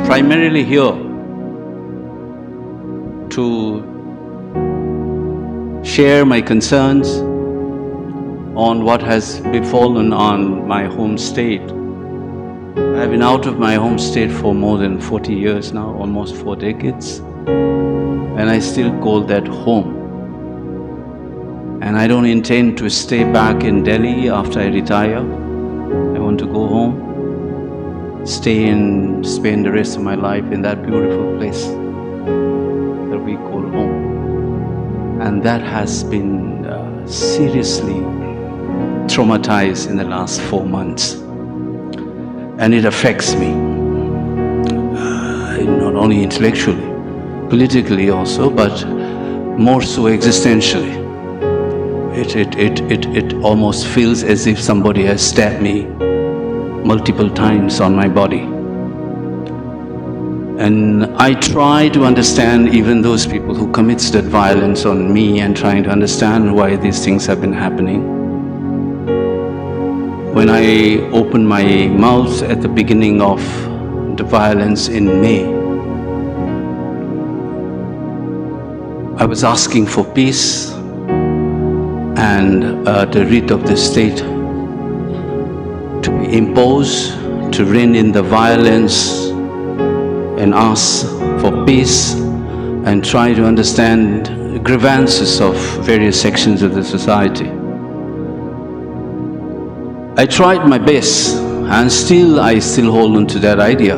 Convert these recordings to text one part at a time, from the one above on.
primarily here to share my concerns on what has befallen on my home state. I've been out of my home state for more than 40 years now, almost 4 decades, and I still call that home. And I don't intend to stay back in Delhi after I retire. I want to go home, stay and spend the rest of my life in that beautiful place that we call home. And that has been seriously traumatized in the last 4 months. And it affects me, not only intellectually, politically also, but more so existentially. It almost feels as if somebody has stabbed me multiple times on my body. And I try to understand even those people who commits that violence on me, and trying to understand why these things have been happening. When I opened my mouth at the beginning of the violence in May, I was asking for peace and the writ of the state to be imposed, to rein in the violence and ask for peace and try to understand grievances of various sections of the society. I tried my best, and I still hold on to that idea.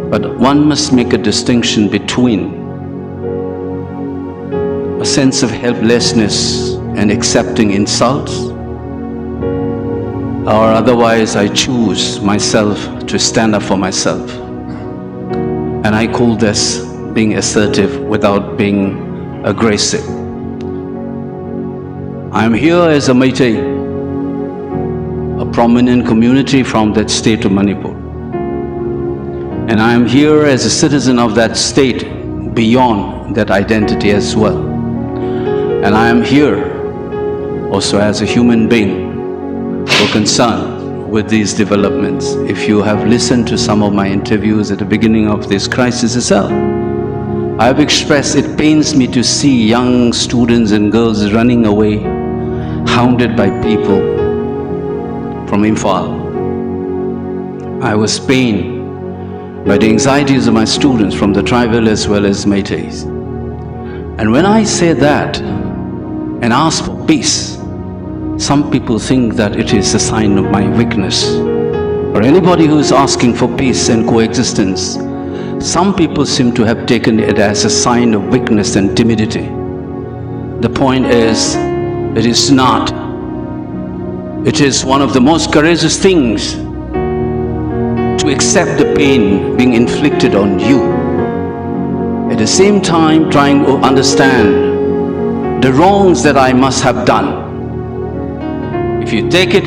But one must make a distinction between a sense of helplessness and accepting insults, or otherwise I choose myself to stand up for myself. And I call this being assertive without being aggressive. I'm here as a Meitei, a prominent community from that state of Manipur. And I am here as a citizen of that state beyond that identity as well. And I am here also as a human being who concerned with these developments. If you have listened to some of my interviews at the beginning of this crisis itself, I have expressed it pains me to see young students and girls running away, hounded by people from Imphal. I was pained by the anxieties of my students from the tribal as well as Meiteis. And when I say that and ask for peace, some people think that it is a sign of my weakness. Or anybody who is asking for peace and coexistence, some people seem to have taken it as a sign of weakness and timidity. The point is, it is not. It is one of the most courageous things to accept the pain being inflicted on you. At the same time, trying to understand the wrongs that I must have done. If you take it,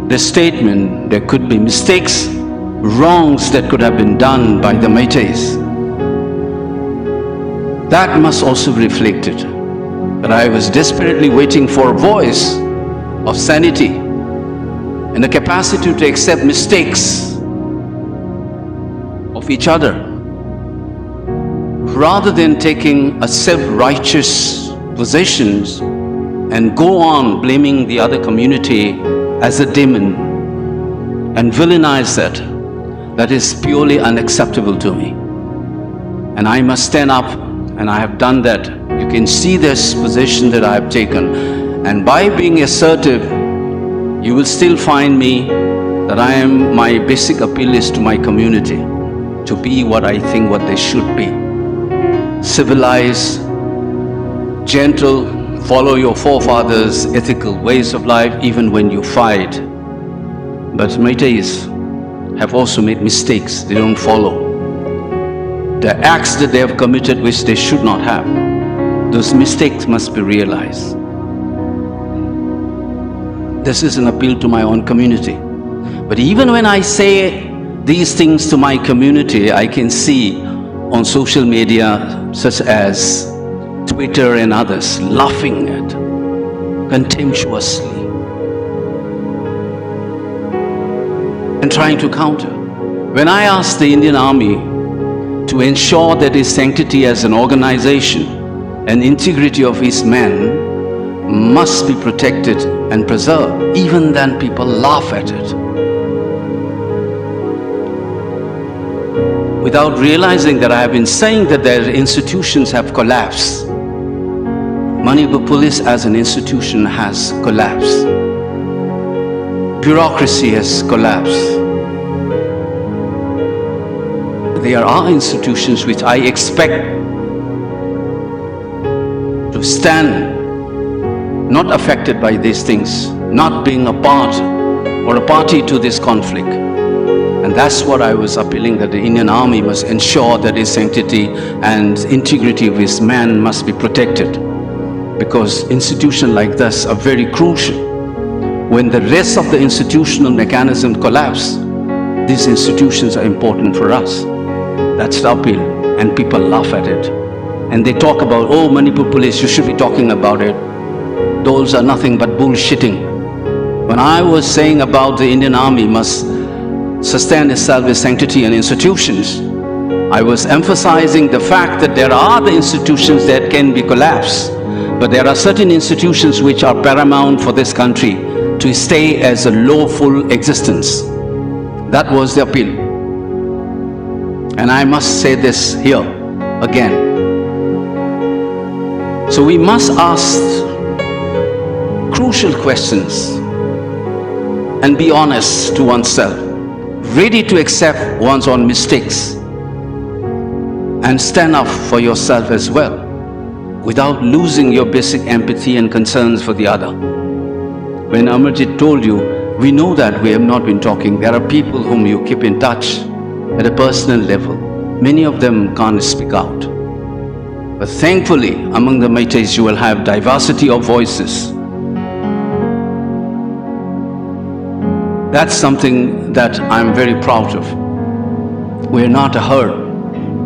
the statement, there could be mistakes, wrongs that could have been done by the Meiteis. That must also be reflected. But I was desperately waiting for a voice of sanity and the capacity to accept mistakes of each other, rather than taking a self-righteous positions and go on blaming the other community as a demon and villainize that. That is purely unacceptable to me. And I must stand up, and I have done that. You can see this position that I have taken. And by being assertive, you will still find me that my basic appeal is to my community, to be what I think what they should be. Civilized, gentle, follow your forefathers' ethical ways of life even when you fight. But Meiteis have also made mistakes. They don't follow. The acts that they have committed which they should not have, those mistakes must be realized. This is an appeal to my own community. But even when I say these things to my community, I can see on social media such as Twitter and others laughing at contemptuously and trying to counter. When I asked the Indian Army to ensure that its sanctity as an organization and integrity of its men must be protected and preserved, even then people laugh at it. Without realizing that I have been saying that their institutions have collapsed. Manipur Police as an institution has collapsed. Bureaucracy has collapsed. There are institutions which I expect to stand not affected by these things, not being a part or a party to this conflict. And that's what I was appealing, that the Indian Army must ensure that its sanctity and integrity of its man must be protected. Because institutions like this are very crucial. When the rest of the institutional mechanism collapse, these institutions are important for us. That's the appeal, and people laugh at it. And they talk about, oh, Manipur Police, you should be talking about it. Those are nothing but bullshitting. When I was saying about the Indian Army must sustain itself with sanctity and institutions, I was emphasizing the fact that there are the institutions that can be collapsed, but there are certain institutions which are paramount for this country to stay as a lawful existence. That was the appeal. And I must say this here again. So we must ask crucial questions and be honest to oneself, ready to accept one's own mistakes and stand up for yourself as well, without losing your basic empathy and concerns for the other. When Amarjit told you, we know that we have not been talking. There are people whom you keep in touch at a personal level. Many of them can't speak out. But thankfully, among the Meiteis, you will have diversity of voices. That's something that I'm very proud of. We're not a herd.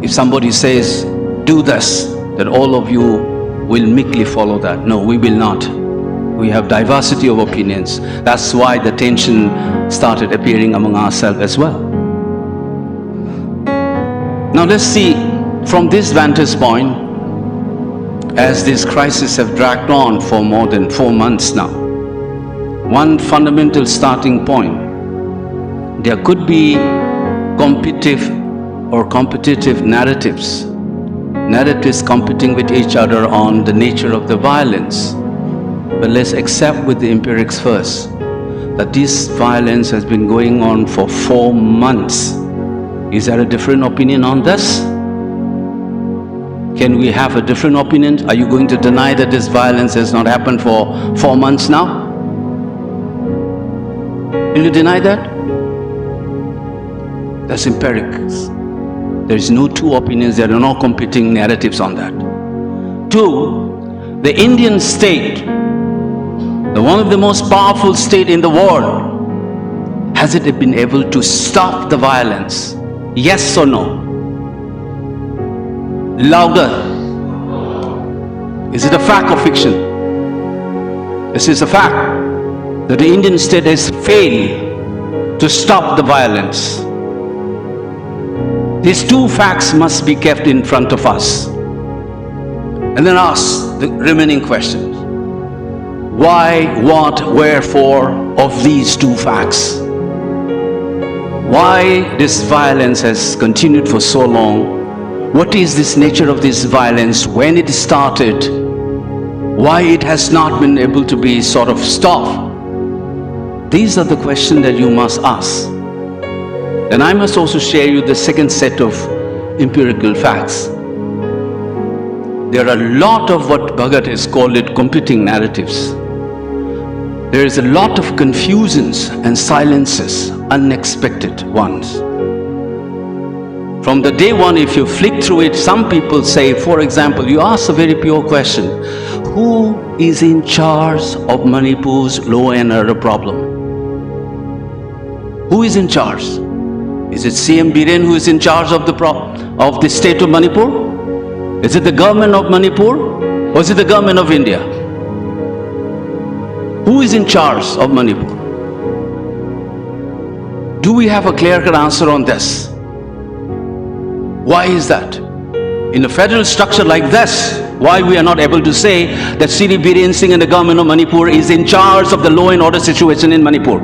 If somebody says, do this, that all of you will meekly follow that. No, we will not. We have diversity of opinions. That's why the tension started appearing among ourselves as well. Now let's see, from this vantage point, as this crisis have dragged on for more than 4 months now, one fundamental starting point, there could be competitive narratives competing with each other on the nature of the violence. But let's accept with the empirics first that this violence has been going on for 4 months. Is there a different opinion on this? Can we have a different opinion? Are you going to deny that this violence has not happened for 4 months now? Will you deny that? That's empirics. There is no two opinions, there are no competing narratives on that. 2, the Indian state, one of the most powerful states in the world, has it been able to stop the violence? Yes or no? Louder. Is it a fact or fiction? This is a fact that the Indian state has failed to stop the violence. These two facts must be kept in front of us. And then ask the remaining questions. Why, what, wherefore of these two facts? Why this violence has continued for so long? What is this nature of this violence? When it started? Why it has not been able to be sort of stopped? These are the questions that you must ask. Then I must also share you the second set of empirical facts. There are a lot of what Bhagat has called it competing narratives. There is a lot of confusions and silences, unexpected ones. From the day one, if you flick through it, some people say, for example, you ask a very pure question, who is in charge of Manipur's law and order problem? Who is in charge? Is it CM Biren who is in charge of the state of Manipur? Is it the government of Manipur? Or is it the government of India? Who is in charge of Manipur? Do we have a clear-cut answer on this? Why is that? In a federal structure like this, why we are not able to say that Sri Biren Singh and the government of Manipur is in charge of the law and order situation in Manipur?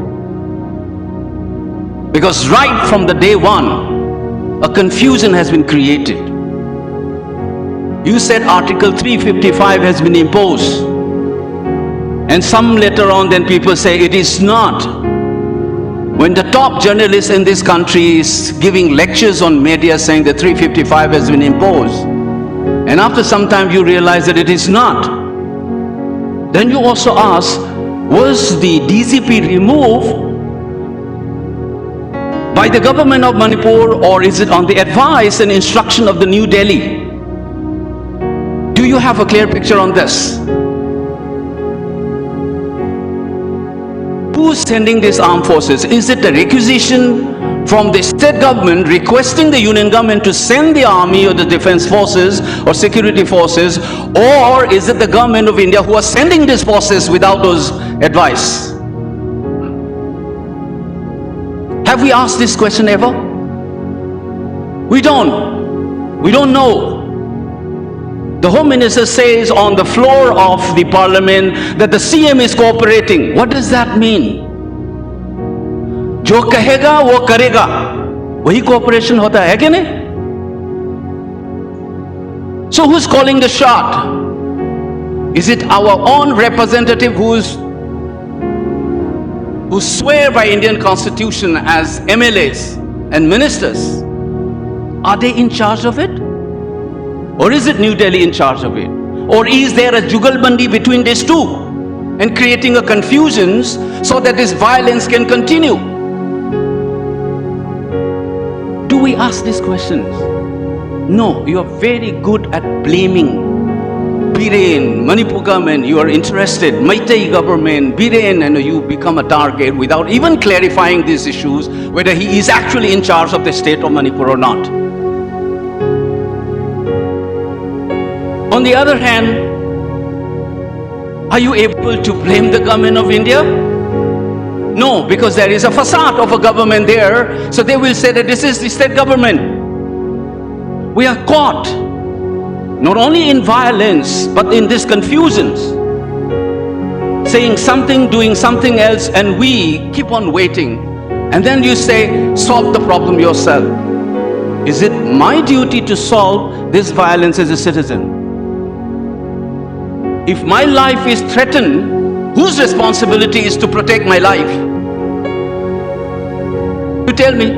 Because right from the day one, a confusion has been created. You said Article 355 has been imposed. And some later on then people say it is not. When the top journalist in this country is giving lectures on media saying that 355 has been imposed, and after some time you realize that it is not, then you also ask, was the DCP removed by the government of Manipur, or is it on the advice and instruction of the New Delhi? Do you have a clear picture on this? Who's sending these armed forces? Is it a requisition from the state government requesting the union government to send the army or the defense forces or security forces, or is it the government of India who are sending these forces without those advice? Have we asked this question ever? We don't know. The Home Minister says on the floor of the Parliament that the CM is cooperating. What does that mean? जो कहेगा वो करेगा, वही cooperation होता है कि नहीं? So who's calling the shot? Is it our own representative who swear by Indian Constitution as MLAs and ministers? Are they in charge of it? Or is it New Delhi in charge of it? Or is there a jugalbandi between these two and creating a confusion so that this violence can continue? Do we ask these questions? No, you are very good at blaming Biren, Manipur government, you are interested, Meitei government, Biren, and you become a target without even clarifying these issues, whether he is actually in charge of the state of Manipur or not. On the other hand, are you able to blame the government of India? No, because there is a facade of a government there, so they will say that this is the state government. We are caught, not only in violence, but in these confusions, saying something, doing something else, and we keep on waiting. And then you say, solve the problem yourself. Is it my duty to solve this violence as a citizen? If my life is threatened, whose responsibility is to protect my life? You tell me.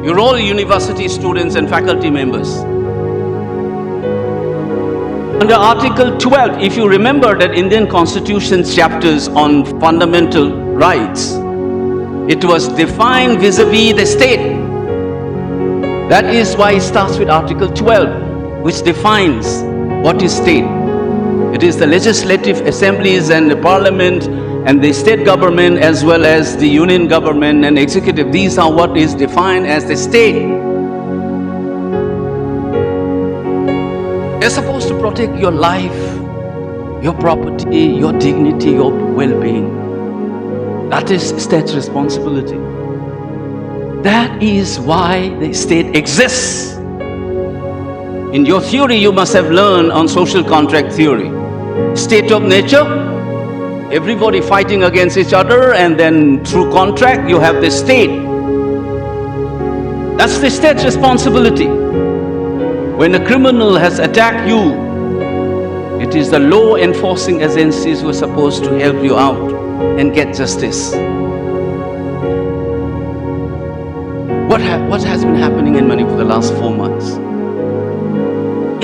You're all university students and faculty members. Under Article 12, if you remember that Indian Constitution's chapters on fundamental rights, it was defined vis-a-vis the state. That is why it starts with Article 12, which defines what is state. It is the legislative assemblies and the parliament and the state government as well as the union government and executive. These are what is defined as the state. They're supposed to protect your life, your property, your dignity, your well-being. That is state's responsibility. That is why the state exists. In your theory, you must have learned on social contract theory. State of nature, everybody fighting against each other, and then through contract you have the state. That's the state's responsibility. When a criminal has attacked you, it is the law enforcing agencies who are supposed to help you out and get justice. What has been happening in Manipur for the last 4 months?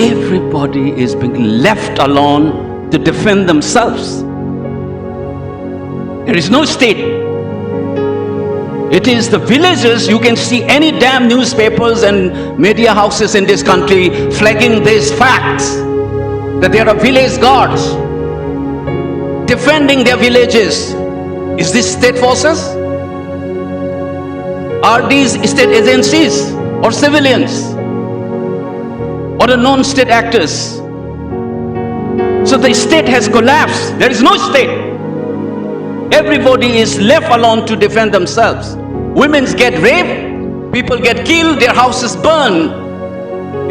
Everybody is being left alone to defend themselves. There is no state. It is the villages. You can see any damn newspapers and media houses in this country flagging these facts, that there are village guards defending their villages. Is this state forces? Are these state agencies or civilians or the non-state actors? So the state has collapsed. There is no state. Everybody is left alone to defend themselves. women get raped, people get killed, their houses burn.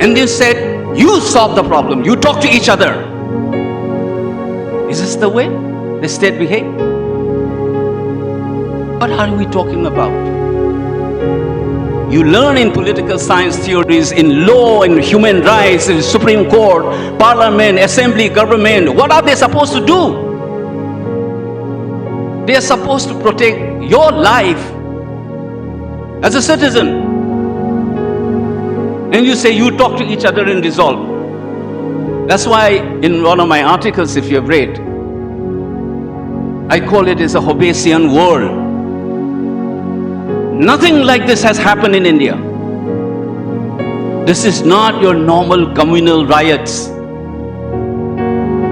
And they said, you solve the problem, you talk to each other. Is this the way the state behaves? What are we talking about? You learn in political science theories, in law, in human rights, in Supreme Court, Parliament, Assembly, government. What are they supposed to do? They are supposed to protect your life as a citizen. And you say you talk to each other and resolve. That's why in one of my articles, if you have read, I call it as a Hobbesian world. Nothing like this has happened in India. This is not your normal communal riots.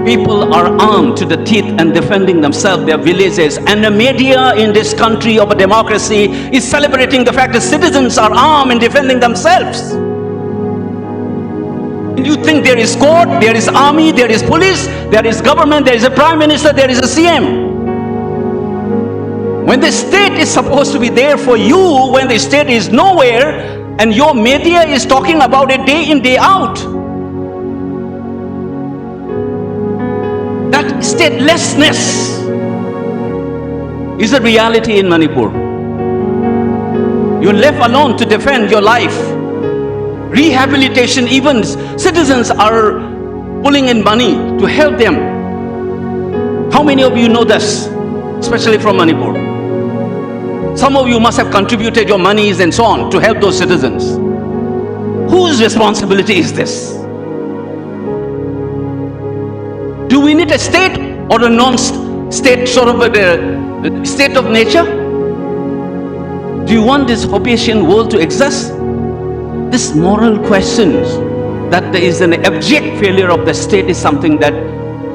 People are armed to the teeth and defending themselves, their villages. And the media in this country of a democracy is celebrating the fact that citizens are armed and defending themselves. And you think there is court, there is army, there is police, there is government, there is a prime minister, there is a CM. When the state is supposed to be there for you, when the state is nowhere, and your media is talking about it day in, day out. That statelessness is a reality in Manipur. You're left alone to defend your life. Rehabilitation, even citizens are pulling in money to help them. How many of you know this, especially from Manipur? Some of you must have contributed your monies and so on to help those citizens. Whose responsibility is this? Do we need a state or a non-state sort of a state of nature? Do you want this Hobbesian world to exist? This moral questions that there is an abject failure of the state is something that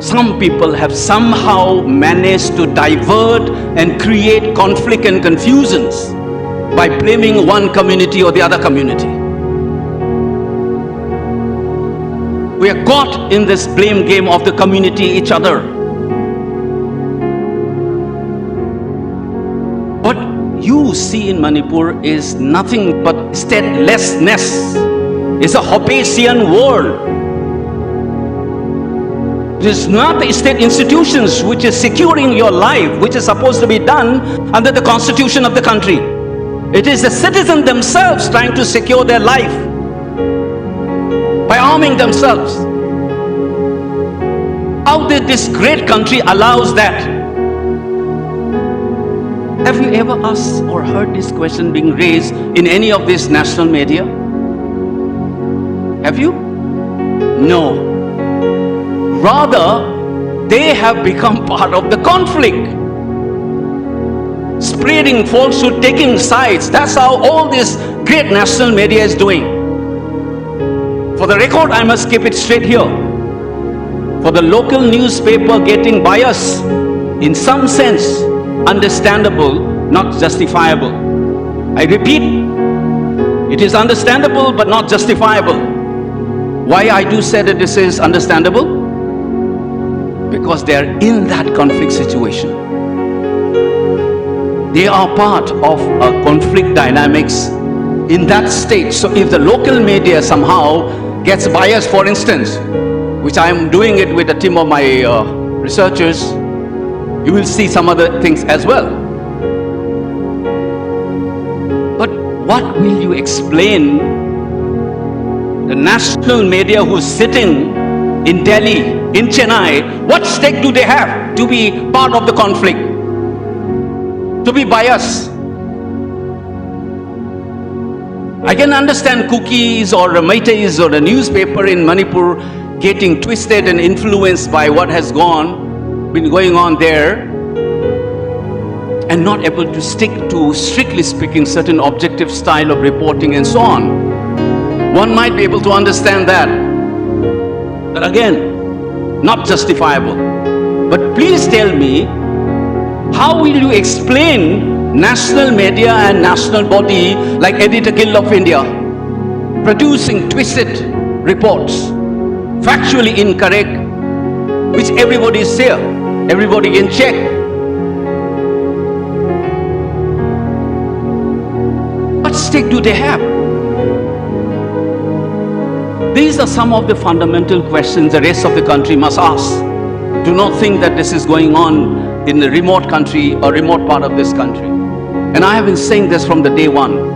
some people have somehow managed to divert and create conflict and confusions by blaming one community or the other community. We are caught in this blame game of the community, each other. What you see in Manipur is nothing but statelessness. It's a Hobbesian world. It is not the state institutions which is securing your life, which is supposed to be done under the constitution of the country. It is the citizens themselves trying to secure their life by arming themselves. How did this great country allows that? Have you ever asked or heard this question being raised in any of these national media? Have you? No. Rather, they have become part of the conflict. Spreading falsehood, taking sides. That's how all this great national media is doing. For the record, I must keep it straight here. For the local newspaper getting bias, in some sense, understandable, not justifiable. I repeat, it is understandable but not justifiable. Why I do say that this is understandable? Because they are in that conflict situation. They are part of a conflict dynamics in that state. So if the local media somehow gets biased, for instance, which I am doing it with a team of my researchers, you will see some other things as well. But what will you explain the national media who's sitting in Delhi, in Chennai, what stake do they have to be part of the conflict? To be biased? I can understand cookies or a Meiteis or a newspaper in Manipur getting twisted and influenced by what has been going on there, and not able to stick to, strictly speaking, certain objective style of reporting and so on. One might be able to understand that. But again, not justifiable. But please tell me, how will you explain national media and national body like Editor Guild of India producing twisted reports, factually incorrect, which everybody is here, everybody can check. What stake do they have? These are some of the fundamental questions the rest of the country must ask. Do not think that this is going on in a remote country or remote part of this country. And I have been saying this from the day one.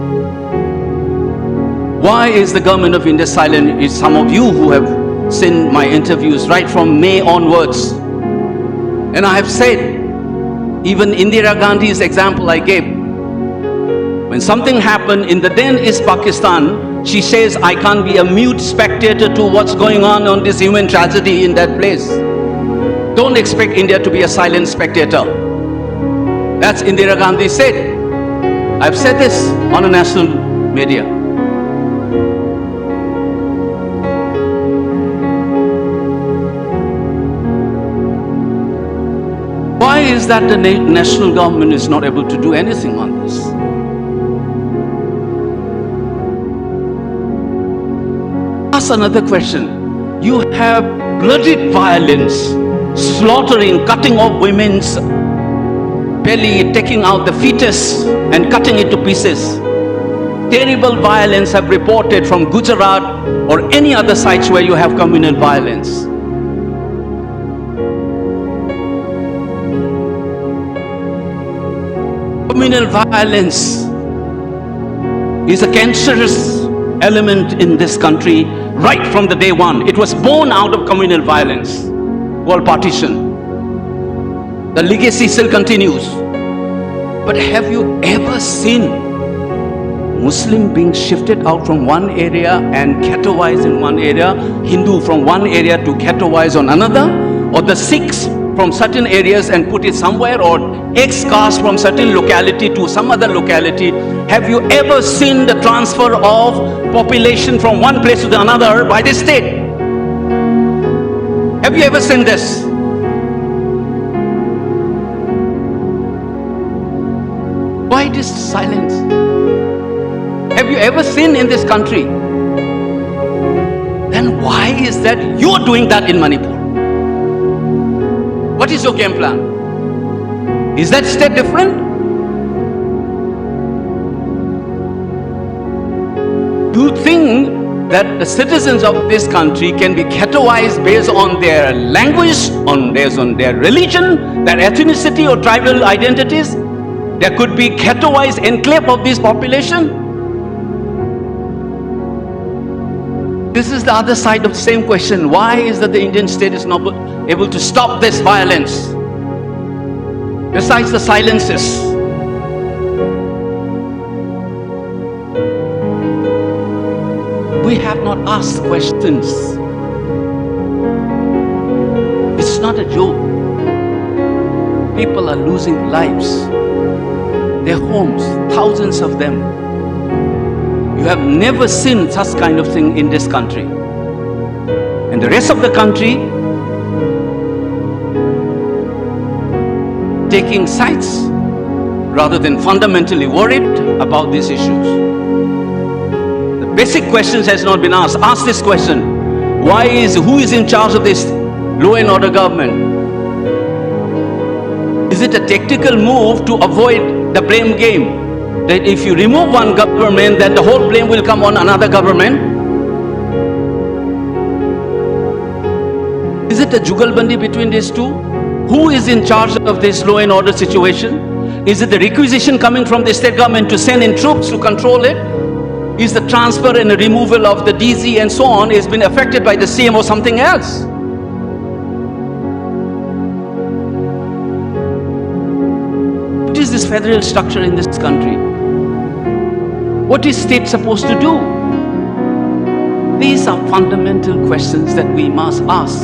Why is the government of India silent? It's some of you who have seen my interviews right from May onwards. And I have said, even Indira Gandhi's example I gave, when something happened in the then East Pakistan, she says, I can't be a mute spectator to what's going on this human tragedy in that place. Don't expect India to be a silent spectator. That's Indira Gandhi said. I've said this on a national media. Why is that the national government is not able to do anything on this? Ask another question. You have bloody violence, slaughtering, cutting off women's belly, taking out the fetus and cutting it to pieces. Terrible violence have reported from Gujarat or any other sites where you have communal violence. Communal violence is a cancerous element in this country right from the day one. It was born out of communal violence, called partition. The legacy still continues. But have you ever seen Muslim being shifted out from one area and ghettoized in one area, Hindu from one area to ghettoized on another, or the Sikhs from certain areas and put it somewhere, or ex-caste from certain locality to some other locality? Have you ever seen the transfer of population from one place to another by the state? Have you ever seen this? Why this silence? Have you ever seen in this country? Then why is that you are doing that in Manipur? What is your game plan? Is that state different? Do you think that the citizens of this country can be ghettoized based on their language, based on their religion, their ethnicity or tribal identities? There could be ghettoized enclave of this population. This is the other side of the same question. Why is that the Indian state is not able to stop this violence? Besides the silences. We have not asked questions. It's not a joke. People are losing lives. Their homes, thousands of them. You have never seen such kind of thing in this country. And the rest of the country taking sides rather than fundamentally worried about these issues. The basic questions has not been asked. Ask this question. Who is in charge of this law and order government? Is it a tactical move to avoid the blame game? That if you remove one government, then the whole blame will come on another government? Is it a jugalbandi between these two? Who is in charge of this law and order situation? Is it the requisition coming from the state government to send in troops to control it? Is the transfer and the removal of the DZ and so on has been affected by the CM or something else? What is this federal structure in this country? What is state supposed to do? These are fundamental questions that we must ask.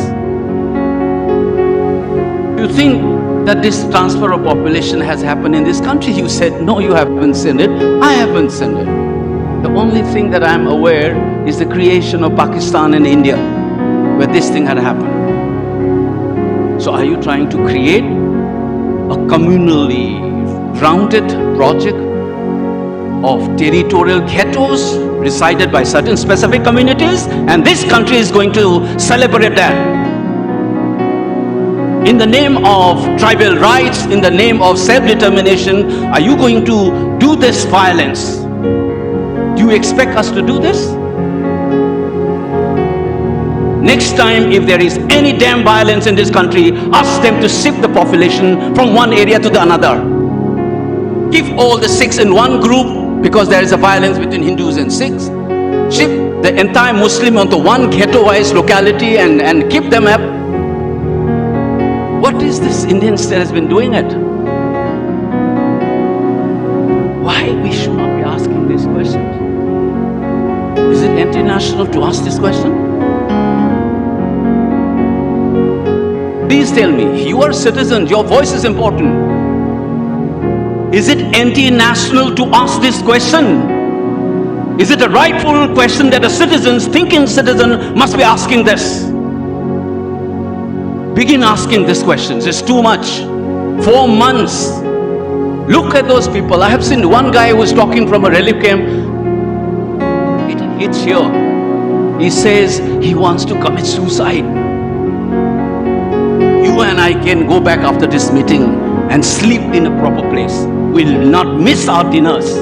You think that this transfer of population has happened in this country? You said, no, you haven't seen it. I haven't seen it. The only thing that I'm aware is the creation of Pakistan and India, where this thing had happened. So are you trying to create a communally grounded project of territorial ghettos resided by certain specific communities, and this country is going to celebrate that? In the name of tribal rights, in the name of self-determination, are you going to do this violence? Do you expect us to do this? Next time, if there is any damn violence in this country, ask them to shift the population from one area to the another. Keep all the Sikhs in one group because there is a violence between Hindus and Sikhs. Shift the entire Muslim onto one ghettoized locality and keep them up. What is this Indian state has been doing it? Why we should not be asking these questions? Is it international to ask this question? Please tell me, you are citizens, your voice is important. Is it anti-national to ask this question? Is it a rightful question that a citizen, thinking citizen, must be asking this? Begin asking these questions. It's too much. 4 months. Look at those people. I have seen one guy who was talking from a relief camp. It hits here. He says he wants to commit suicide. You and I can go back after this meeting and sleep in a proper place. We'll not miss our dinners.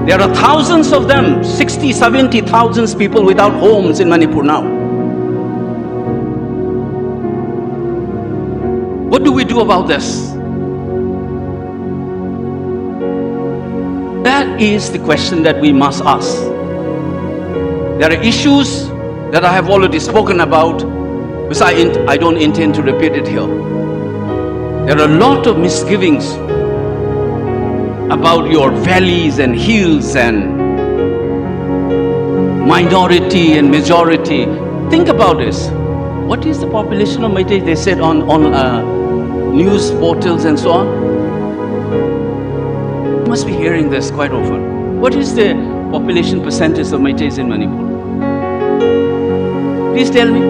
There are thousands of them, 60, 70,000 people without homes in Manipur now. What do we do about this? That is the question that we must ask. There are issues that I have already spoken about, because I don't intend to repeat it here. There are a lot of misgivings about your valleys and hills and minority and majority. Think about this. What is the population of Meitei? They said on news portals and so on. You must be hearing this quite often. What is the population percentage of Meiteis in Manipur? Please tell me.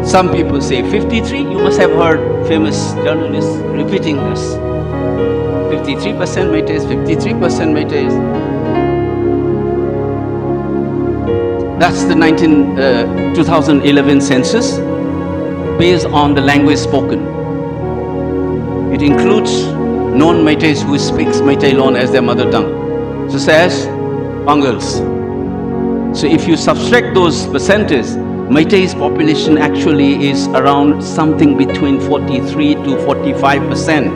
Some people say 53. You must have heard famous journalists repeating this. 53% Meiteis, 53% Meiteis. That's the 2011 census based on the language spoken. It includes non-Meiteis who speaks Meitei Lon as their mother tongue, such as Pangals. So if you subtract those percentages, Meitei's population actually is around something between 43 to 45%.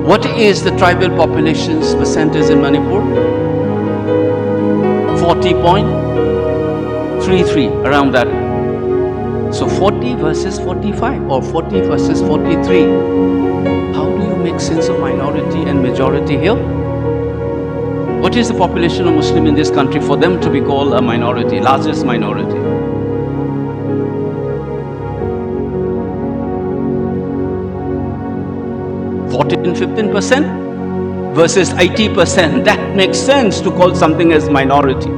What is the tribal population's percentage in Manipur? 40.33, around that. So 40 versus 45 or 40 versus 43. How do you make sense of minority and majority here? What is the population of Muslim in this country for them to be called a minority, largest minority? 14, 15% versus 80%. That makes sense to call something as minority.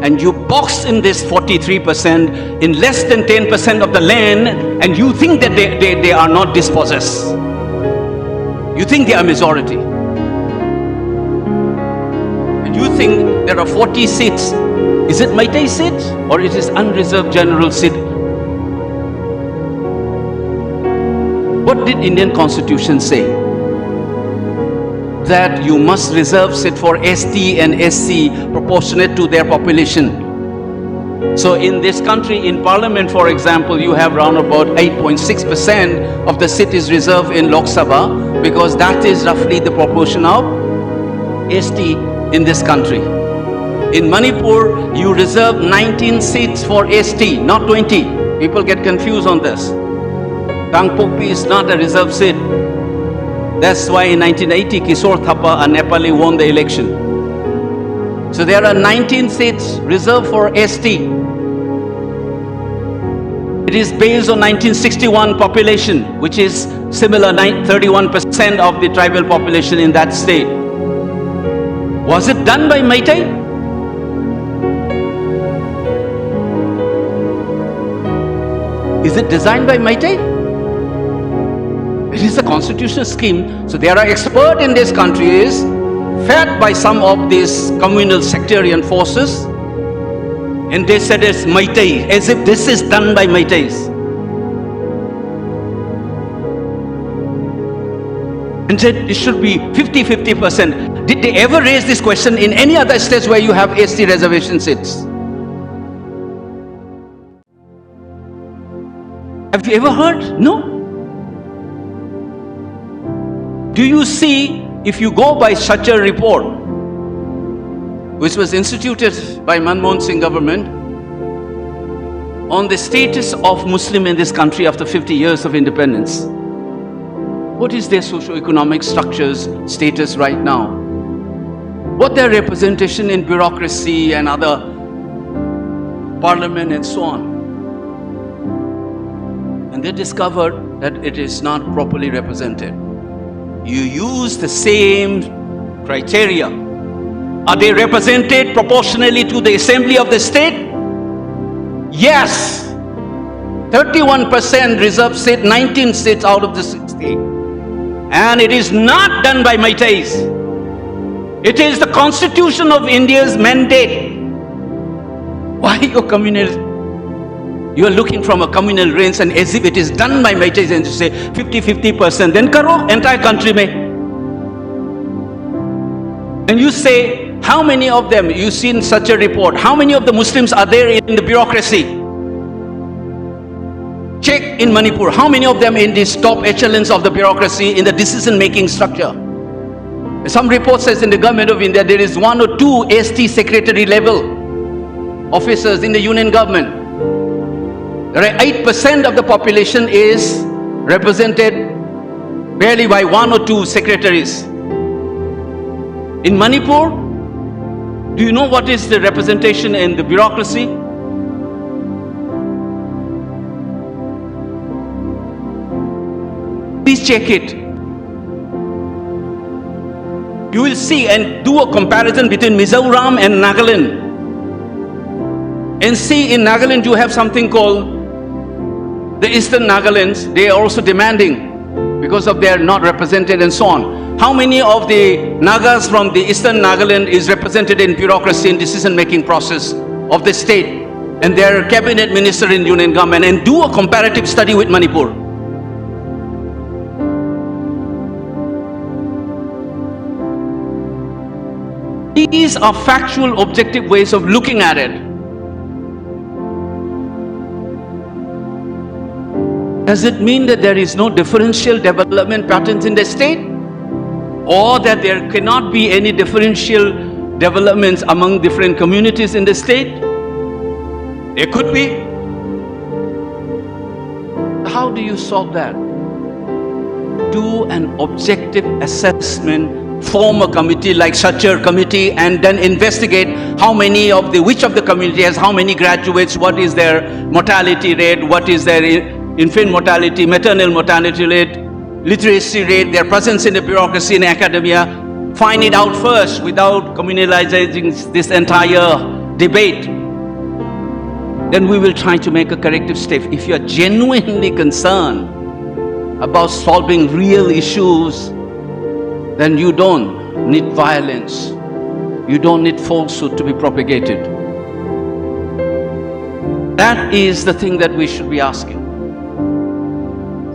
And you box in this 43% in less than 10% of the land, and you think that they are not dispossessed. You think they are majority. And you think there are 40 seats. Is it Meitei seat or it is unreserved general seat? What did Indian Constitution say? That you must reserve seat for ST and SC proportionate to their population. So in this country, in Parliament, for example, you have around about 8.6% of the seat is reserved in Lok Sabha, because that is roughly the proportion of ST in this country. In Manipur, you reserve 19 seats for ST, not 20. People get confused on this. Tangpokpi is not a reserved seat. That's why in 1980, Kishore Thapa, a Nepali, won the election. So there are 19 seats reserved for ST. It is based on 1961 population, which is similar, 31% of the tribal population in that state. Was it done by Meitei? Is it designed by Meitei? It is a constitutional scheme. So there are experts in this country fed by some of these communal sectarian forces, and they said it's Meitei, as if this is done by Meiteis. and said it should be 50-50%. Did they ever raise this question in any other states where you have ST reservation seats? Have you ever heard? No. Do you see, if you go by such a report, which was instituted by Manmohan Singh government, on the status of Muslim in this country after 50 years of independence, what is their socio-economic structures, status right now? What their representation in bureaucracy and other parliament and so on? And they discovered that it is not properly represented. You use the same criteria. Are they represented proportionally to the assembly of the state? Yes. 31% reserved seat, 19 seats out of the 60. And it is not done by Meiteis. It is the Constitution of India's mandate. Why you communal? You are looking from a communal range and as if it is done by Meiteis and you say 50-50%. Then karo, entire country mein. And you say, how many of them, you've seen such a report, how many of the Muslims are there in the bureaucracy? Check in Manipur, how many of them in these top echelons of the bureaucracy in the decision-making structure? Some report says in the government of India, there is 1 or 2 ST secretary level officers in the union government. There are 8% of the population is represented barely by 1 or 2 secretaries. In Manipur, do you know what is the representation in the bureaucracy? Please check it. You will see and do a comparison between Mizoram and Nagaland. And see, in Nagaland you have something called the Eastern Nagalands. They are also demanding because of they are not represented and so on. How many of the Nagas from the Eastern Nagaland is represented in bureaucracy and decision-making process of the state and their cabinet minister in union government, and do a comparative study with Manipur. These are factual, objective ways of looking at it. Does it mean that there is no differential development patterns in the state? Or that there cannot be any differential developments among different communities in the state? There could be. How do you solve that? Do an objective assessment, form a committee like Sachar committee, and then investigate how many of the, which of the community has how many graduates, what is their mortality rate, what is their infant mortality, maternal mortality rate, literacy rate, their presence in the bureaucracy and academia. Find it out first without communalizing this entire debate. Then we will try to make a corrective step. If you are genuinely concerned about solving real issues, then you don't need violence. You don't need falsehood to be propagated. That is the thing that we should be asking.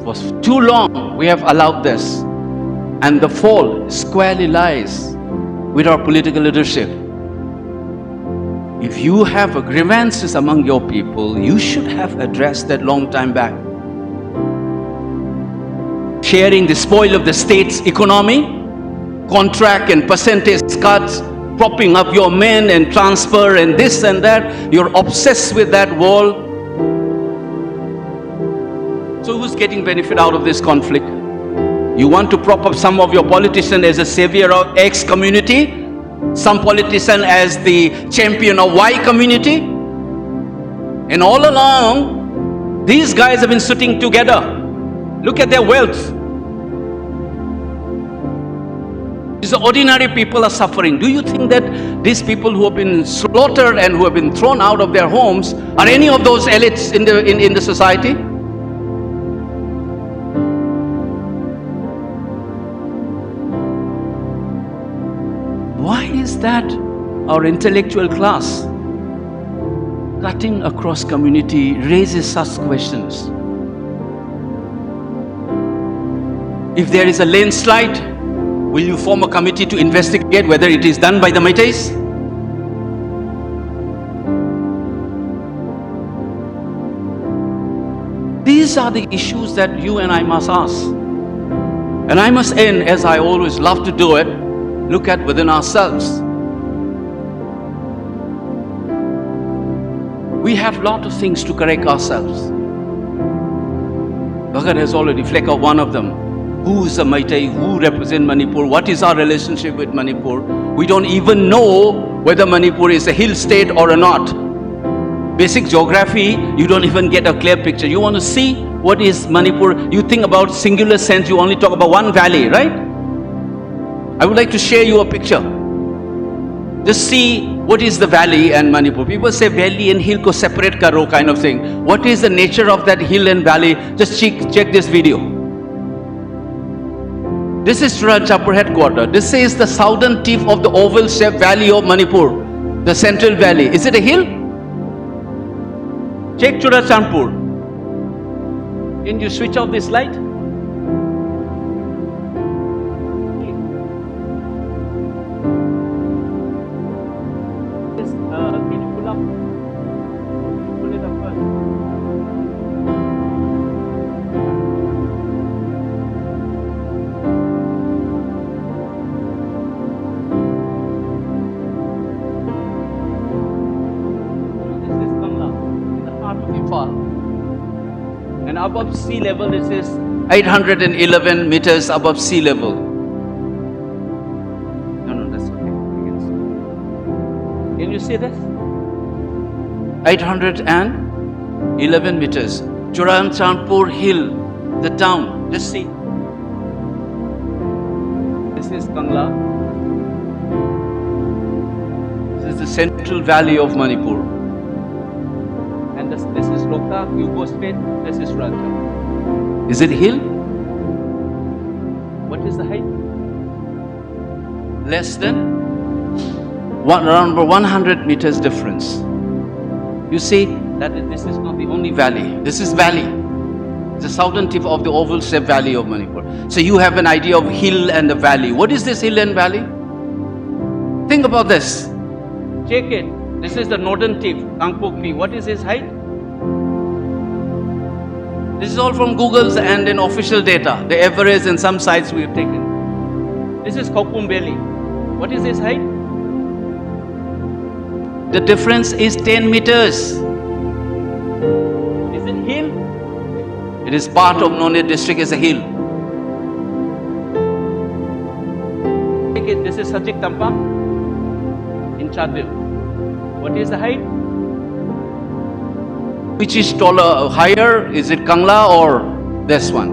For too long, we have allowed this. And the fault squarely lies with our political leadership. If you have grievances among your people, you should have addressed that long time back. Sharing the spoil of the state's economy, contract and percentage cuts, propping up your men and transfer and this and that. You're obsessed with that wall. So who's getting benefit out of this conflict? You want to prop up some of your politicians as a savior of X community, some politician as the champion of Y community. And all along, these guys have been sitting together. Look at their wealth. These ordinary people are suffering. Do you think that these people who have been slaughtered and who have been thrown out of their homes are any of those elites in the society? Why is that our intellectual class, cutting across community, raises such questions? If there is a landslide, Will you form a committee to investigate whether it is done by the Meiteis? These are the issues that you and I must ask. And I must end, as I always love to do it, look at within ourselves. We have a lot of things to correct ourselves. Bhagat has already flecked out one of them. Who is a Meitei? Who represents Manipur? What is our relationship with Manipur? We don't even know whether Manipur is a hill state or not. Basic geography, you don't even get a clear picture. You want to see what is Manipur? You think about singular sense, you only talk about one valley, right? I would like to share you a picture. Just see what is the valley and Manipur. People say valley and hill ko separate karo kind of thing. What is the nature of that hill and valley? Just check this video. This is Churachhandpur headquarters. This is the southern tip of the oval-shaped valley of Manipur, the central valley. Is it a hill? Check Churachhandpur. Can you switch off this light? Can you pull up? Pull it up first. And above sea level, this is 811 meters above sea level. No, that's okay. Can you see this? 811 meters. Churachhandpur Hill, the town. Just see. This is Kangla. This is the central valley of Manipur. And this is Loktak, you go straight, this is Churachhandpur. Is it hill? What is the height? Less than around 100 meters difference. You see that this is not the only valley. This is valley. It's the southern tip of the oval-shaped valley of Manipur. So you have an idea of hill and the valley. What is this hill and valley? Think about this. Check it. This is the northern tip, Kangpokpi. What is its height? This is all from Google's and in official data. The average in some sites we have taken. This is Khokum Valley. What is its height? The difference is 10 meters. Is it hill? It is part of Nonde district as a hill. This is Sajik Tampa in Chadil. What is the height? Which is taller, higher? Is it Kangla or this one?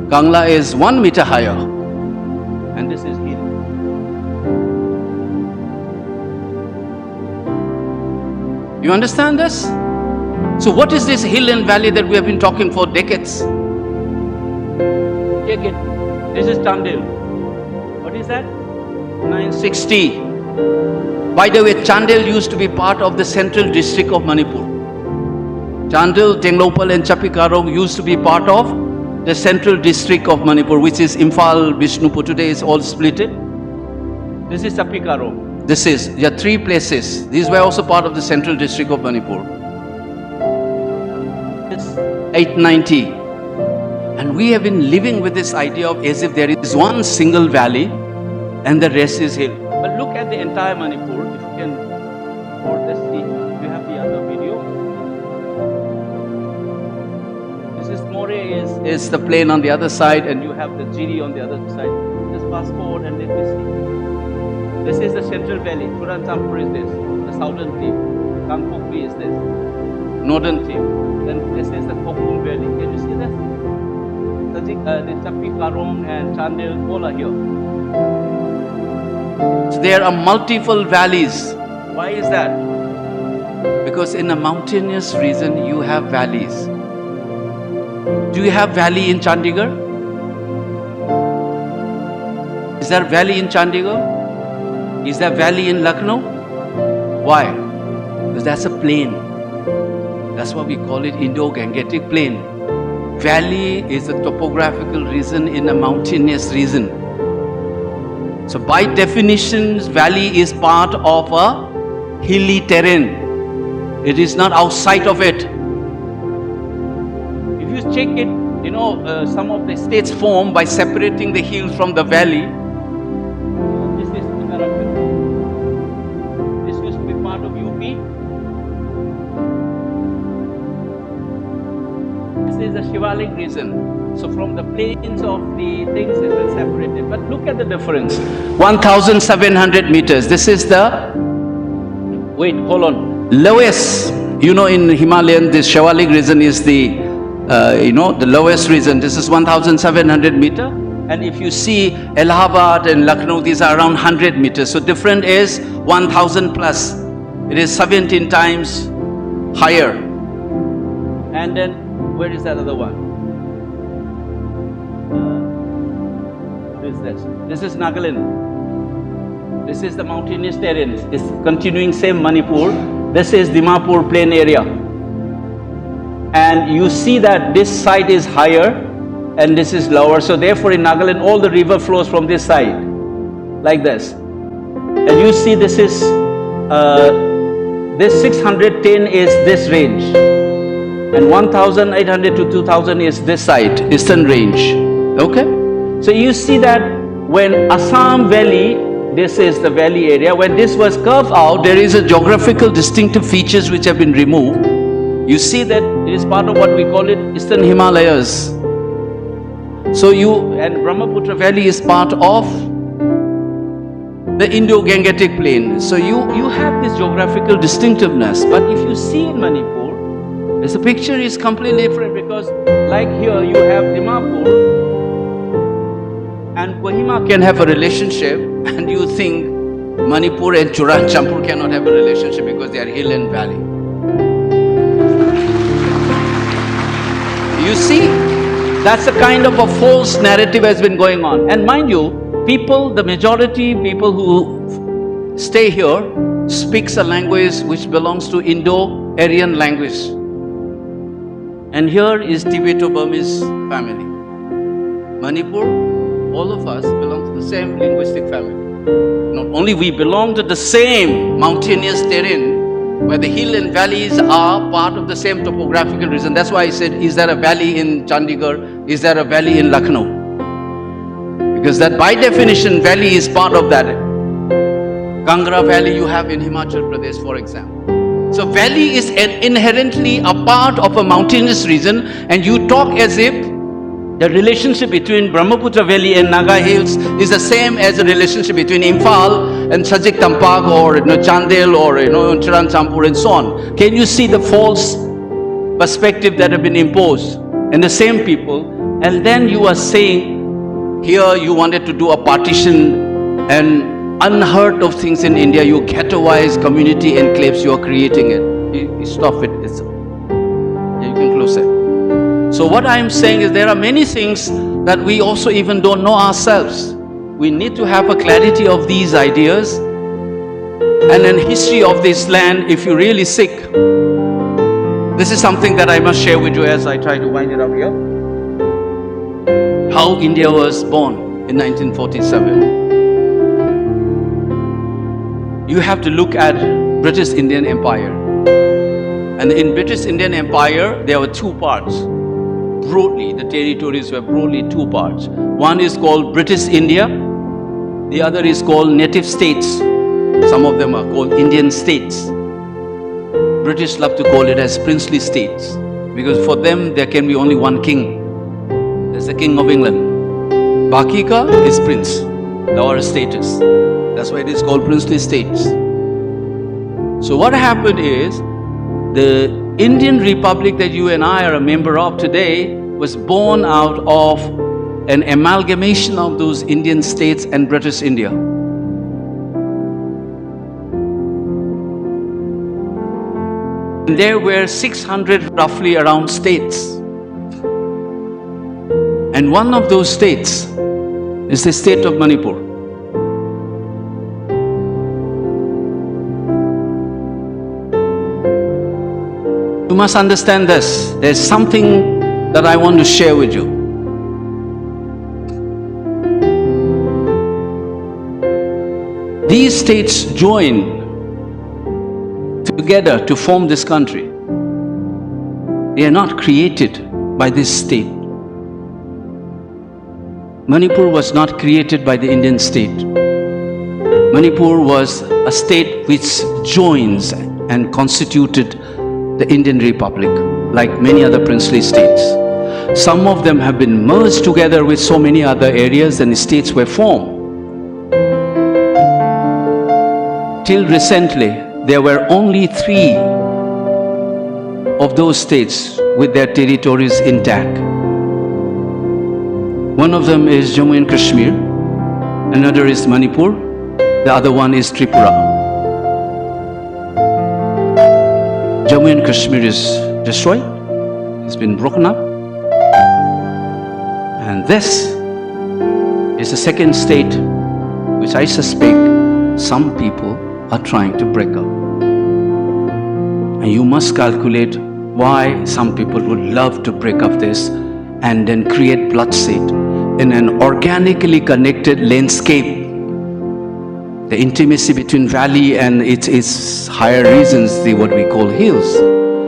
Kangla is 1 meter higher. And this is hill. You understand this? So what is this hill and valley that we have been talking for decades? Take it. This is Chandel. What is that? 960. By the way, Chandel used to be part of the central district of Manipur. Chandel, Tenglopal and Chapikarong used to be part of the central district of Manipur, which is Imphal, Bishnupur. Today is all split. This is Chapikarong. This is, there are 3 places. These were also part of the central district of Manipur. It's 890. And we have been living with this idea of as if there is one single valley and the rest is hill. But look at the entire Manipur. If you can, or let's see, you have the other video. This is More is the plain on the other side, and you have the Giri on the other side. Just fast forward and let me see. This is the central valley. Churachhandpur is this. The southern tip. Kangpokpi is this. Northern tip. Then this is the Khokum Valley. Can you see this? The Chapikarong and Chandel, all are here. So there are multiple valleys. Why is that? Because in a mountainous region, you have valleys. Do you have valley in Chandigarh? Is there a valley in Chandigarh? Is there a valley in Lucknow? Why? Because that's a plain. That's why we call it Indo-Gangetic Plain. Valley is a topographical region in a mountainous region. So by definition, valley is part of a hilly terrain. It is not outside of it. If you check it, some of the states form by separating the hills from the valley. This is Uttarakhand. This used to be part of UP. This is the Shivalik region. So from the plains of the things it was separated. But look at the difference. 1,700 meters. This is the, lowest. In Himalayan, this Shivalik region is the, the lowest region. This is 1,700 meter. And if you see Allahabad and Lucknow, these are around 100 meters. So different is 1,000 plus. It is 17 times higher. And then, where is that other one? This is Nagaland. This is the mountainous terrain. It's continuing same Manipur. This is Dimapur plain area. And you see that this side is higher and this is lower. So therefore in Nagaland all the river flows from this side. Like this. And you see this is, this 610 is this range. And 1,800 to 2,000 is this side, eastern range. Okay? So you see that when Assam Valley, this is the valley area, when this was carved out, there is a geographical distinctive features which have been removed. You see that it is part of what we call it Eastern Himalayas. So and Brahmaputra Valley is part of the Indo-Gangetic plain. So you have this geographical distinctiveness. But if you see in Manipur, the picture is completely different because like here you have Dimapur, and Kohima can have a relationship, and you think Manipur and Champur cannot have a relationship because they are hill and valley. You see, that's a kind of a false narrative has been going on. And mind you, the majority people who stay here speaks a language which belongs to Indo-Aryan language. And here is Tibeto-Burmese family. Manipur, all of us belong to the same linguistic family. Not only we belong to the same mountainous terrain where the hill and valleys are part of the same topographical region. That's why I said, is there a valley in Chandigarh? Is there a valley in Lucknow? Because that by definition, valley is part of that. Kangra Valley you have in Himachal Pradesh, for example. So valley is inherently a part of a mountainous region, and you talk as if the relationship between Brahmaputra Valley and Naga Hills is the same as the relationship between Imphal and Sajik Tampak or Chandel or Chiran Champur and so on. Can you see the false perspective that have been imposed? And the same people, and then you are saying here you wanted to do a partition and unheard of things in India, you ghettoized community enclaves, you are creating it. You stop it. You can close it. So what I am saying is there are many things that we also even don't know ourselves. We need to have a clarity of these ideas and an history of this land if you're really sick. This is something that I must share with you as I try to wind it up here. How India was born in 1947. You have to look at British Indian Empire. And in British Indian Empire, there were two parts. Broadly, the territories were broadly two parts. One is called British India. The other is called native states. Some of them are called Indian states. British love to call it as princely states. Because for them, there can be only one king. There's the King of England. Baki ka is prince, our status. That's why it is called princely states. So what happened is, the Indian Republic that you and I are a member of today was born out of an amalgamation of those Indian states and British India. And there were 600 roughly around states. And one of those states is the state of Manipur. You must understand this. There's something that I want to share with you. these states join together to form this country. They are not created by this state. Manipur was not created by the Indian state. Manipur was a state which joins and constituted the Indian Republic, like many other princely states. Some of them have been merged together with so many other areas and states were formed. Till recently, there were only 3 of those states with their territories intact. One of them is Jammu and Kashmir, another is Manipur, the other one is Tripura. Jammu and Kashmir is destroyed, it's been broken up. And this is the second state which I suspect some people are trying to break up. And you must calculate why some people would love to break up this and then create bloodshed in an organically connected landscape. The intimacy between valley and its higher regions, what we call hills,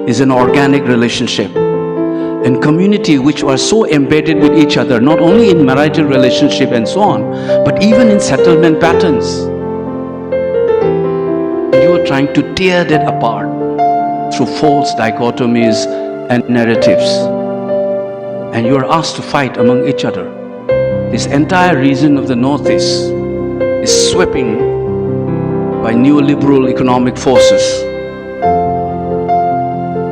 is an organic relationship. And community which are so embedded with each other, not only in marital relationship and so on, but even in settlement patterns. You are trying to tear that apart through false dichotomies and narratives. And you are asked to fight among each other. This entire region of the Northeast is sweeping by neoliberal economic forces.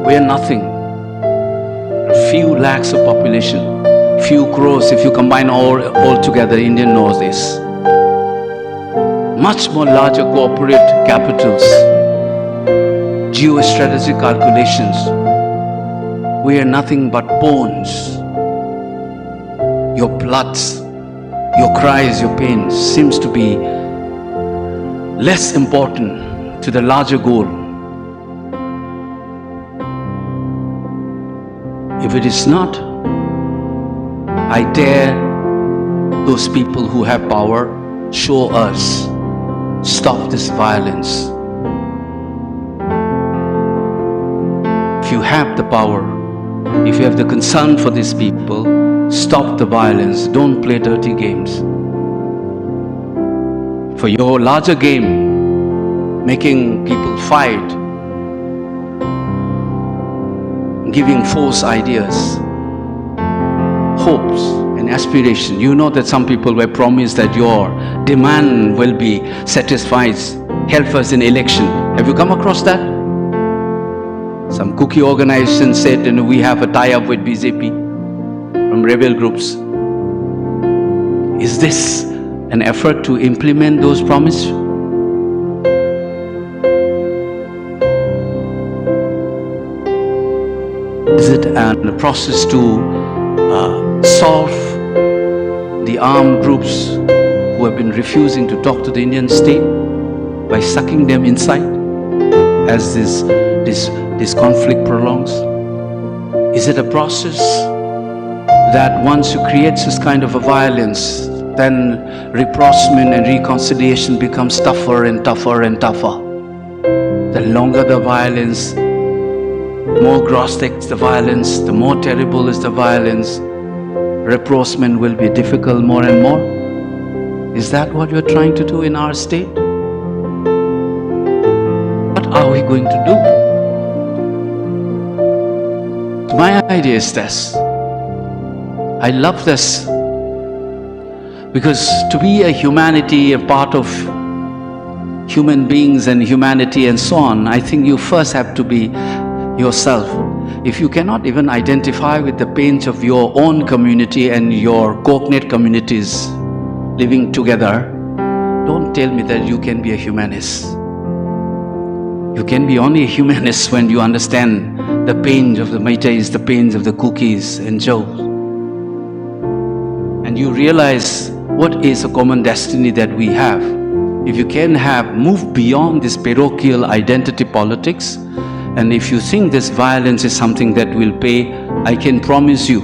We are nothing. A few lakhs of population, few crores if you combine all together Indian Northeast. Much more larger corporate capitals, geostrategic calculations. We are nothing but pawns. Your bloods, your cries, your pains seems to be less important to the larger goal. If it is not, I dare those people who have power, show us, stop this violence. If you have the power, if you have the concern for these people, stop the violence, don't play dirty games. For your larger game, making people fight, giving false ideas, hopes and aspiration. You know that some people were promised that your demand will be satisfied, help us in election. Have you come across that? Some cookie organization said, we have a tie-up with BJP from rebel groups. Is this an effort to implement those promises? Is it a process to solve the armed groups who have been refusing to talk to the Indian state by sucking them inside as this conflict prolongs? Is it a process that once you create this kind of a violence, then rapprochement and reconciliation becomes tougher and tougher and tougher? The longer the violence, more gross takes the violence, the more terrible is the violence. Rapprochement will be difficult more and more. Is that what we're trying to do in our state? What are we going to do? My idea is this. I love this because to be a humanity, a part of human beings and humanity and so on, I think you first have to be yourself. If you cannot even identify with the pains of your own community and your cognate communities living together, don't tell me that you can be a humanist. You can be only a humanist when you understand the pains of the Meiteis, the pains of the Cookies and Joes. And you realize what is a common destiny that we have. If you can move beyond this parochial identity politics, and if you think this violence is something that will pay, I can promise you,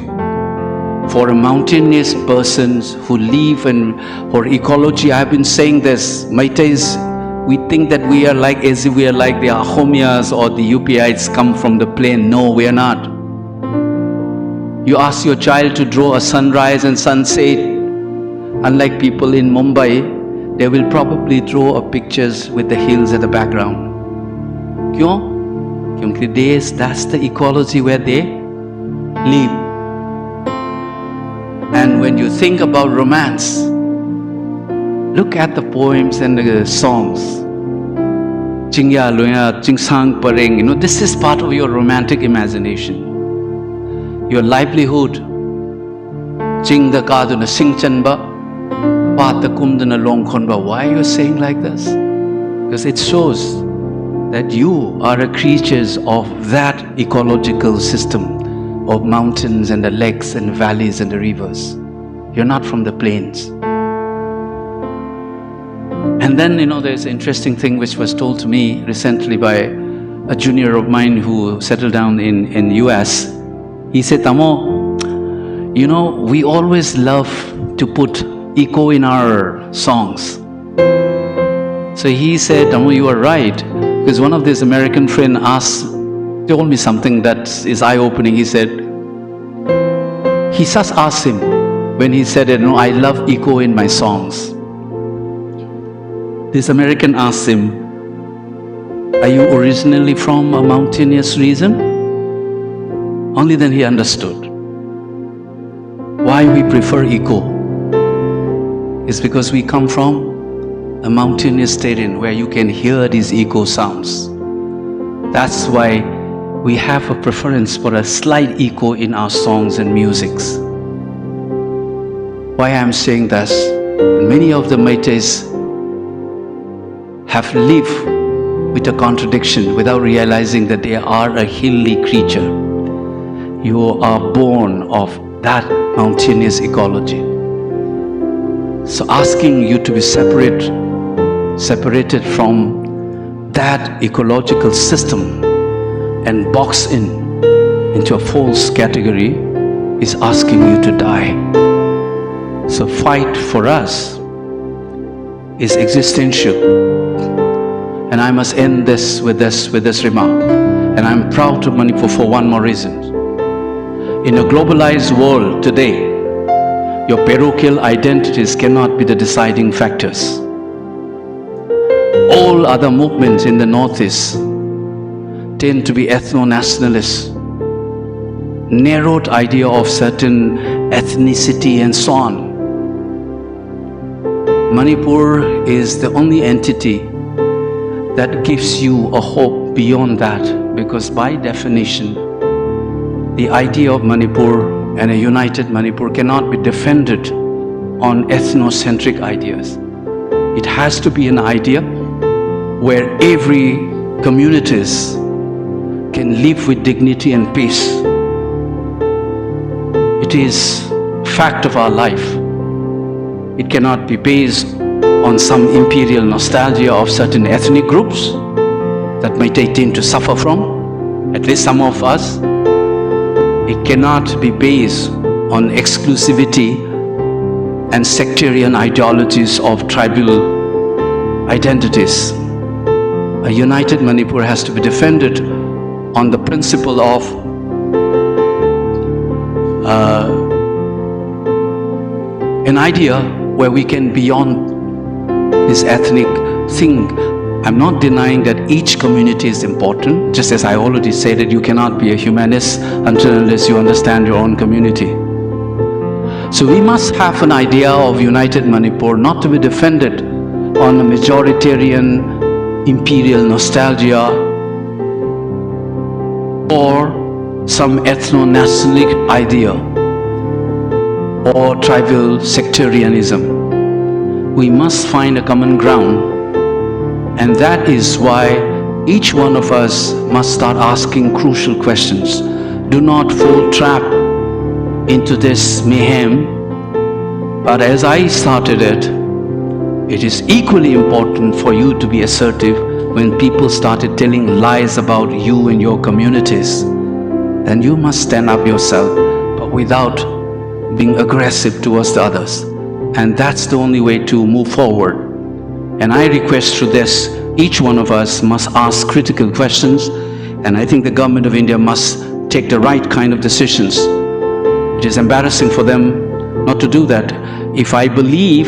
for a mountainous persons who live in or ecology. I've been saying this, Meiteis, we think that we are like, as if we are like the Ahomias or the UPIs come from the plain. No, we are not. You ask your child to draw a sunrise and sunset, unlike people in Mumbai, they will probably draw a pictures with the hills at the background. Kyun? Because that's the ecology where they live. And when you think about romance, look at the poems and the songs. Chingya loya, chingsang pareng. This is part of your romantic imagination. Your livelihood. Ching the kaduna singchanba, pat the kumdana longkhonba. Why are you saying like this? Because it shows that you are a creatures of that ecological system of mountains and the lakes and valleys and the rivers. You're not from the plains. And then, there's an interesting thing which was told to me recently by a junior of mine who settled down in US. He said, Tamo, we always love to put echo in our songs. So he said, Tamo, you are right. Because one of these American friends told me something that is eye-opening. He said, he just asked him when he said, I love echo in my songs. This American asked him, are you originally from a mountainous region? Only then he understood why we prefer echo. It's because we come from a mountainous terrain where you can hear these echo sounds. That's why we have a preference for a slight echo in our songs and musics. Why I'm saying this, many of the Meiteis have lived with a contradiction without realizing that they are a hilly creature. You are born of that mountainous ecology. So asking you to be separated from that ecological system and boxed into a false category is asking you to die. So fight for us is existential. And I must end this with this remark. And I'm proud of Manipur for one more reason. In a globalized world today, your parochial identities cannot be the deciding factors. All other movements in the Northeast tend to be ethno-nationalist, narrowed idea of certain ethnicity and so on. Manipur is the only entity that gives you a hope beyond that, because by definition, the idea of Manipur and a united Manipur cannot be defended on ethnocentric ideas. It has to be an idea where every communities can live with dignity and peace. It is fact of our life. It cannot be based on some imperial nostalgia of certain ethnic groups that might tend to suffer from, at least some of us. It cannot be based on exclusivity and sectarian ideologies of tribal identities. A united Manipur has to be defended on the principle of an idea where we can beyond this ethnic thing. I'm not denying that each community is important, just as I already said that you cannot be a humanist unless you understand your own community. So we must have an idea of united Manipur, not to be defended on a majoritarian imperial nostalgia or some ethno-nationalistic idea or tribal sectarianism. We must find a common ground. And that is why each one of us must start asking crucial questions. Do not fall trap into this mayhem. But as I started it, it is equally important for you to be assertive when people started telling lies about you and your communities. Then you must stand up yourself, but without being aggressive towards the others. And that's the only way to move forward. And I request through this, each one of us must ask critical questions, and I think the government of India must take the right kind of decisions. It is embarrassing for them not to do that. If I believe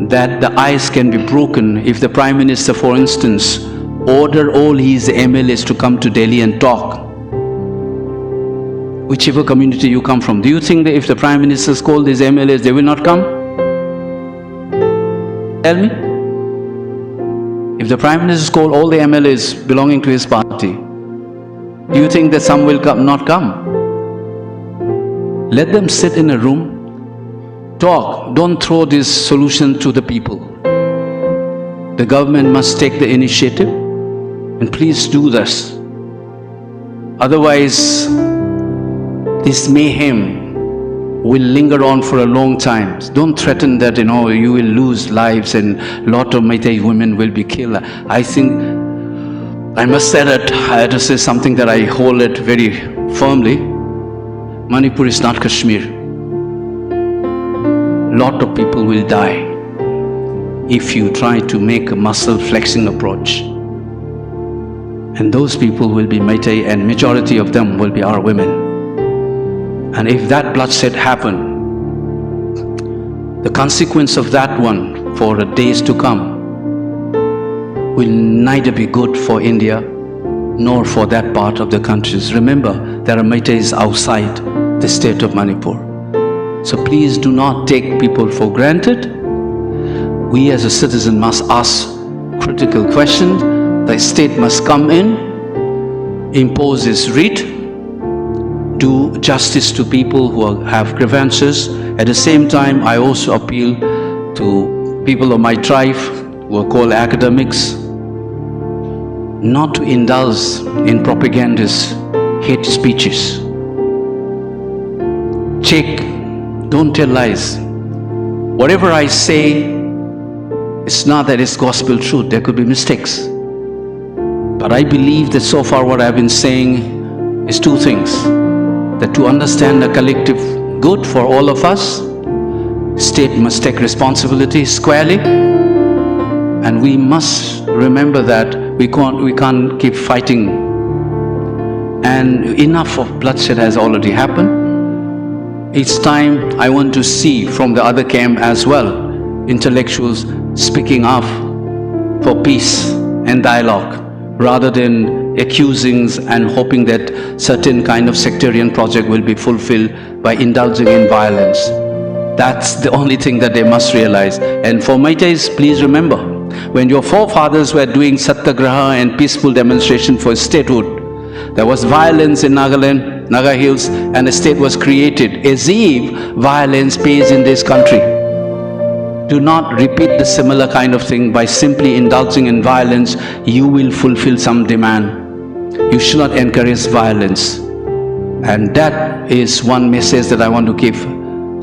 that the ice can be broken, if the Prime Minister, for instance, order all his MLAs to come to Delhi and talk, whichever community you come from, do you think that if the Prime Minister's called his MLAs, they will not come? Tell me. If the Prime Minister's called all the MLAs belonging to his party, do you think that some will not come? Let them sit in a room, talk. Don't throw this solution to the people. The government must take the initiative, and please do this. Otherwise, this mayhem will linger on for a long time. Don't threaten that, you will lose lives and a lot of Meitei women will be killed. I think, I must say that, I had to say something that I hold it very firmly. Manipur is not Kashmir. Lot of people will die if you try to make a muscle flexing approach. And those people will be Meitei, and majority of them will be our women. And if that bloodshed happen, the consequence of that one for the days to come will neither be good for India nor for that part of the countries. Remember, there are Meiteis outside the state of Manipur. So please do not take people for granted. We as a citizen must ask critical questions. The state must come in, impose its writ, do justice to people who have grievances. At the same time, I also appeal to people of my tribe who are called academics not to indulge in propagandist hate speeches. Check, don't tell lies. Whatever I say, it's not that it's gospel truth. There could be mistakes. But I believe that so far what I've been saying is two things. That to understand the collective good for all of us, state must take responsibility squarely, and we must remember that we can't keep fighting, and enough of bloodshed has already happened. It's time I want to see from the other camp as well, intellectuals speaking up for peace and dialogue, rather than accusings and hoping that certain kind of sectarian project will be fulfilled by indulging in violence. That's the only thing that they must realize. And for Meiteis, please remember, when your forefathers were doing satyagraha and peaceful demonstration for statehood, there was violence in Nagaland, Naga Hills, and a state was created as if violence pays in this country. Do not repeat the similar kind of thing by simply indulging in violence. You will fulfill some demand. You should not encourage violence. And that is one message that I want to give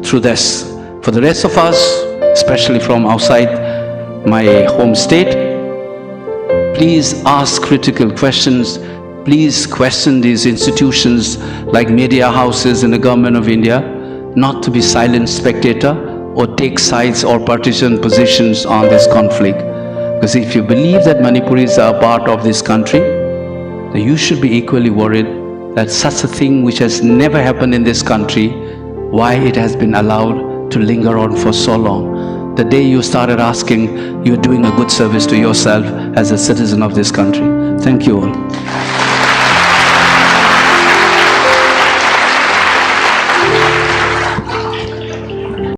through this. For the rest of us, especially from outside my home state, please ask critical questions. Please question these institutions like media houses in the government of India, not to be silent spectator or take sides or partisan positions on this conflict. Because if you believe that Manipuris are part of this country, then you should be equally worried that such a thing which has never happened in this country, why it has been allowed to linger on for so long. The day you started asking, you're doing a good service to yourself as a citizen of this country. Thank you all.